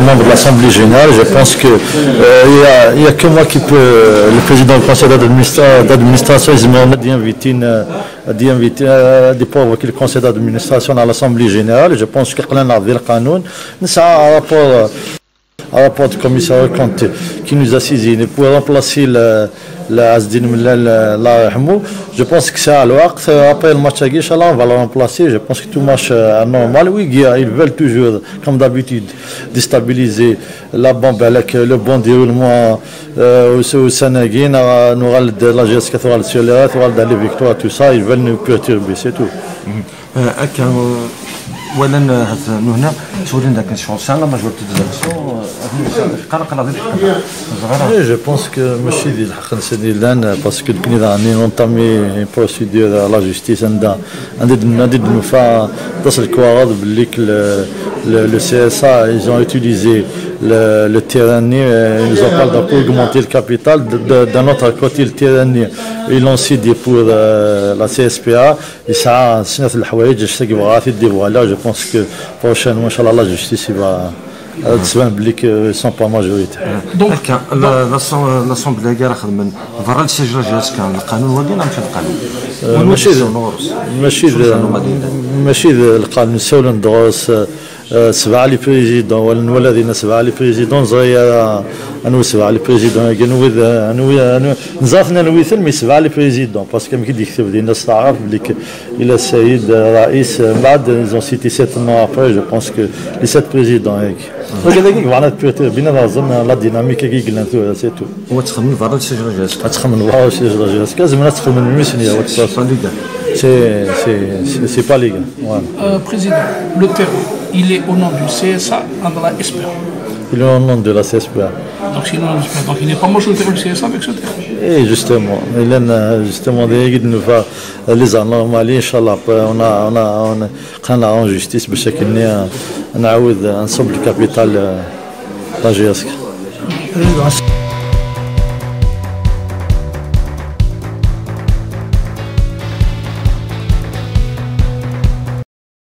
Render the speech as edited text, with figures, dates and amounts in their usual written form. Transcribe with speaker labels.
Speaker 1: membres de l'Assemblée générale. Je pense que il y a que moi qui peut, le président du conseil d'administration, il m'a d'inviter des pauvres qui le conseil d'administration à l'Assemblée générale. Je pense que le canon, c'est un rapport du commissaire Conté qui nous a saisi pour remplacer je pense que c'est à l'ouest. Après le match à Guiche, on va le remplacer. Je pense que tout marche normal. Oui, ils veulent toujours, comme d'habitude, déstabiliser la bombe avec le bon déroulement au Sénégal. Nous allons de la GSK, nous allons sur les victoires, tout ça. Ils veulent nous perturber, c'est tout.
Speaker 2: اولا هنا سولين ذاك الشغل ساعه ماجورتي ديزاكسيون
Speaker 1: Je pense que ماشي ديال الحق نسدي الان باسكو كني راني نونطامي بروسيدور لا جوستيس عندي نوفا تصل الكوارض باللي le CSA ils ont utilisé le tyrannie ils ont parlé pour augmenter le capital d'un autre côté le tyrannie ils l'ont cédé pour la CSPA et ça سنة الحوايج اللي بغات يديروا عليها je pense que prochainement inchallah la justice va تسبان بلي ils sont pas majoritaires.
Speaker 2: Donc l'assemblée كاع خدمن برا الشجره جات كان القانون ودينا ماشي القانون
Speaker 1: ماشي القانون نساولوا ندرس سبعة لي بريزيدون والذين سبعة لي بريزيدون زايا أنا سبعة لي بريزيدون كنوذ أنا نزافنا نويثل مي سبعة لي بريزيدون باسكو كي يكتب دينا استعرف بلي إلى السيد رئيس بعد ils ont cité 7 mois après je pense que les 7 présidents هيك وكذا كي بعنا بينا لازم لا ديناميك كي قلنا سي تو
Speaker 2: هو تخمن برا الشجره جات
Speaker 1: تخمن برا الشجره جات لازم تخمن ميسنيا c'est pas légal. Voilà.
Speaker 3: Président, le terrain, il est au nom du CSA et de la SPA.
Speaker 1: Il est au nom de la CSPA.
Speaker 3: Donc, donc il n'est pas majoritaire du CSA avec ce terrain.
Speaker 1: Et justement, il a justement les anomalies, Inch'Allah, on a en justice, on a un ensemble capital la GSK.